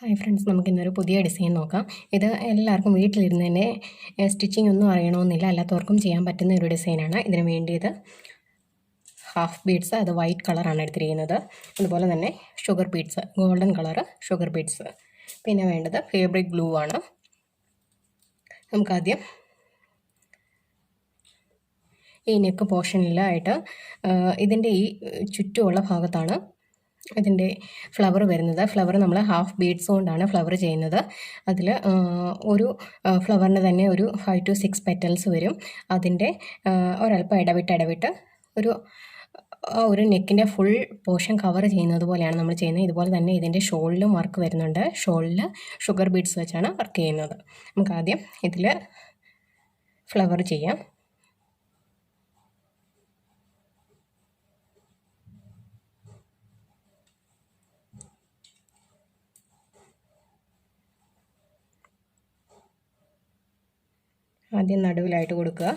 Hi friends, നമുക്കിന്നൊരു പുതിയ design നോക്കാം. ഇത് എല്ലാവർക്കും വീട്ടിലിരുന്ന് തന്നെ സ്റ്റിച്ചിങ് ഒന്നും അറിയണമെന്നില്ല, അല്ലാത്തവർക്കും ചെയ്യാൻ പറ്റുന്ന ഒരു ഡിസൈനാണ്. ഇതിന് വേണ്ടിയത് ഹാഫ് ബീഡ്സ്, അത് വൈറ്റ് കളറാണ് എടുത്തിരിക്കുന്നത്. അതുപോലെ തന്നെ sugar beads, golden colour sugar beads. പിന്നെ വേണ്ടത് ഫാബ്രിക് ഗ്ലൂ ആണ്. നമുക്കാദ്യം ഈ നെക്ക് പോർഷനിലായിട്ട് ഇതിൻ്റെ ഈ ചുറ്റുമുള്ള ഭാഗത്താണ് ഇതിൻ്റെ ഫ്ലവർ വരുന്നത്. ഫ്ലവർ നമ്മൾ ഹാഫ് ബീഡ്സ് കൊണ്ടാണ് ഫ്ലവർ ചെയ്യുന്നത്. അതിൽ ഒരു ഫ്ലവറിന് തന്നെ ഒരു 5 to 6 പെറ്റൽസ് വരും. അതിൻ്റെ ഒരല്പം ഇടവിട്ട് ഒരു നെക്കിൻ്റെ ഫുൾ പോർഷൻ കവർ ചെയ്യുന്നത് പോലെയാണ് നമ്മൾ ചെയ്യുന്നത്. ഇതുപോലെ തന്നെ ഇതിൻ്റെ ഷോളിലും വർക്ക് വരുന്നുണ്ട്. ഷോളിൽ ഷുഗർ ബീഡ്സ് വെച്ചാണ് വർക്ക് ചെയ്യുന്നത്. നമുക്ക് ആദ്യം ഇതിൽ ഫ്ലവർ ചെയ്യാം. ആദ്യം നടുവിലായിട്ട് കൊടുക്കുക.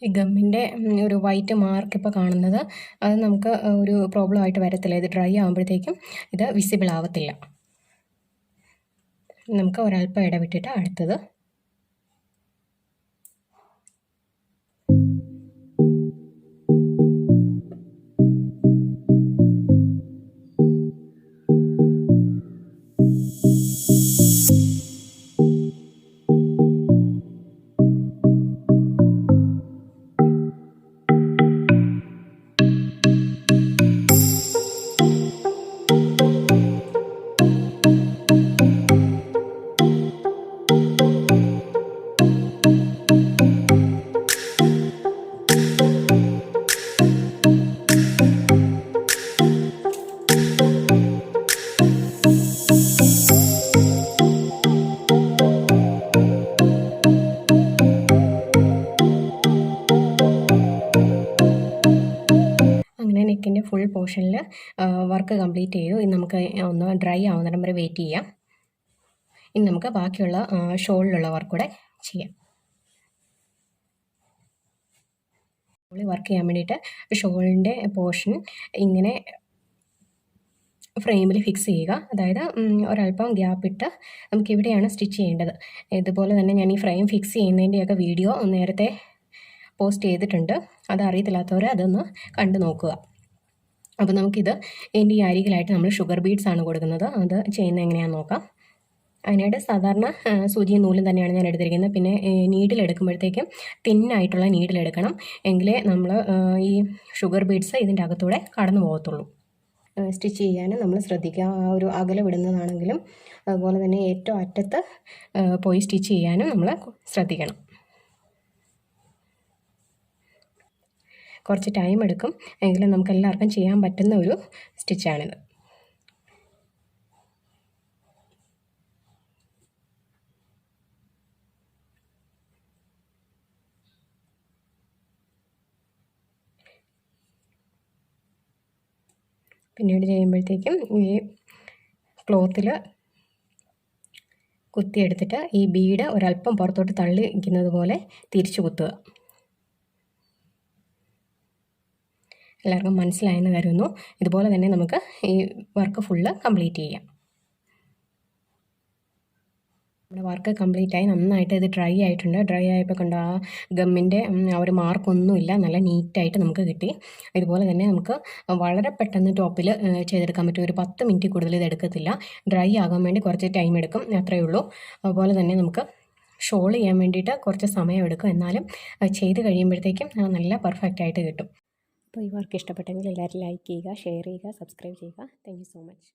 ഈ ഗമ്മിൻ്റെ ഒരു വൈറ്റ് മാർക്ക് ഇപ്പോൾ കാണുന്നത്, അത് നമുക്ക് ഒരു പ്രോബ്ലം ആയിട്ട് വരത്തില്ല. ഇത് ഡ്രൈ ആകുമ്പോഴത്തേക്കും ഇത് വിസിബിൾ ആവത്തില്ല. നമുക്ക് ഒരല്പം ഇടവിട്ടിട്ട് അടുത്തത് നെക്കിൻ്റെ ഫുൾ പോർഷനിൽ വർക്ക് കംപ്ലീറ്റ് ചെയ്തു. ഇനി നമുക്ക് ഒന്ന് ഡ്രൈ ആവുന്നിടം വരെ വെയിറ്റ് ചെയ്യാം. ഇനി നമുക്ക് ബാക്കിയുള്ള ഷോളിലുള്ള വർക്ക് കൂടെ ചെയ്യാം. വർക്ക് ചെയ്യാൻ വേണ്ടിയിട്ട് ഷോളിൻ്റെ പോർഷൻ ഇങ്ങനെ ഫ്രെയിമിൽ ഫിക്സ് ചെയ്യുക. അതായത് ഒരല്പം ഗ്യാപ്പിട്ട് നമുക്കിവിടെയാണ് സ്റ്റിച്ച് ചെയ്യേണ്ടത്. ഇതുപോലെ തന്നെ ഞാൻ ഈ ഫ്രെയിം ഫിക്സ് ചെയ്യുന്നതിൻ്റെയൊക്കെ വീഡിയോ നേരത്തെ പോസ്റ്റ് ചെയ്തിട്ടുണ്ട്. അത് അറിയത്തില്ലാത്തവർ അതൊന്ന് കണ്ടു നോക്കുക. അപ്പോൾ നമുക്കിത് ഇതിൻ്റെ ഈ അരികിലായിട്ട് നമ്മൾ ഷുഗർ ബീഡ്സ് ആണ് കൊടുക്കുന്നത്. അത് ചെയ്യുന്നത് എങ്ങനെയാണെന്ന് നോക്കാം. അതിനായിട്ട് സാധാരണ സൂചിയും നൂലും തന്നെയാണ് ഞാൻ എടുത്തിരിക്കുന്നത്. പിന്നെ നീഡിലെടുക്കുമ്പോഴത്തേക്കും തിന്നായിട്ടുള്ള നീഡിലെടുക്കണം, എങ്കിലേ നമ്മൾ ഈ ഷുഗർ ബീഡ്സ് ഇതിൻ്റെ അകത്തൂടെ കടന്നു പോകത്തുള്ളൂ. സ്റ്റിച്ച് ചെയ്യാൻ നമ്മൾ ശ്രദ്ധിക്കുക. ആ ഒരു അകലെ വിടുന്നതാണെങ്കിലും അതുപോലെ തന്നെ ഏറ്റവും അറ്റത്ത് പോയി സ്റ്റിച്ച് ചെയ്യാനും നമ്മൾ ശ്രദ്ധിക്കണം. കുറച്ച് ടൈം എടുക്കും, എങ്കിലും നമുക്ക് എല്ലാവർക്കും ചെയ്യാൻ പറ്റുന്ന ഒരു സ്റ്റിച്ചാണിത്. പിന്നീട് ചെയ്യുമ്പോഴത്തേക്കും ഈ ക്ലോത്തിൽ കുത്തിയെടുത്തിട്ട് ഈ ബീഡ് ഒരല്പം പുറത്തോട്ട് തള്ളി നിൽക്കുന്നത് പോലെ തിരിച്ചു കുത്തുക. എല്ലാവർക്കും മനസ്സിലായെന്ന് കരുതുന്നു. ഇതുപോലെ തന്നെ നമുക്ക് ഈ വർക്ക് ഫുള്ള് കംപ്ലീറ്റ് ചെയ്യാം. നമ്മുടെ വർക്ക് കംപ്ലീറ്റ് ആയി, നന്നായിട്ട് ഇത് ഡ്രൈ ആയിട്ടുണ്ട്. ഡ്രൈ ആയപ്പോൾ കണ്ടോ ആ ഗമ്മിൻ്റെ ആ ഒരു മാർക്കൊന്നുമില്ല, നല്ല നീറ്റായിട്ട് നമുക്ക് കിട്ടി. ഇതുപോലെ തന്നെ നമുക്ക് വളരെ പെട്ടെന്ന് ടോപ്പിൽ ചെയ്തെടുക്കാൻ പറ്റും. ഒരു 10 മിനിറ്റ് കൂടുതൽ ഇത് എടുക്കത്തില്ല. ഡ്രൈ ആകാൻ വേണ്ടി കുറച്ച് ടൈം എടുക്കും, അത്രയേ ഉള്ളൂ. അതുപോലെ തന്നെ നമുക്ക് ഷോൾ ചെയ്യാൻ വേണ്ടിയിട്ട് കുറച്ച് സമയം എടുക്കും, എന്നാലും ചെയ്ത് കഴിയുമ്പോഴത്തേക്കും നല്ല പെർഫെക്റ്റ് ആയിട്ട് കിട്ടും. അപ്പോൾ ഈ വർക്ക് ഇഷ്ടപ്പെട്ടെങ്കിൽ എല്ലാവരും ലൈക്ക് ചെയ്യുക, ഷെയർ ചെയ്യുക, സബ്സ്ക്രൈബ് ചെയ്യുക. Thank you so much.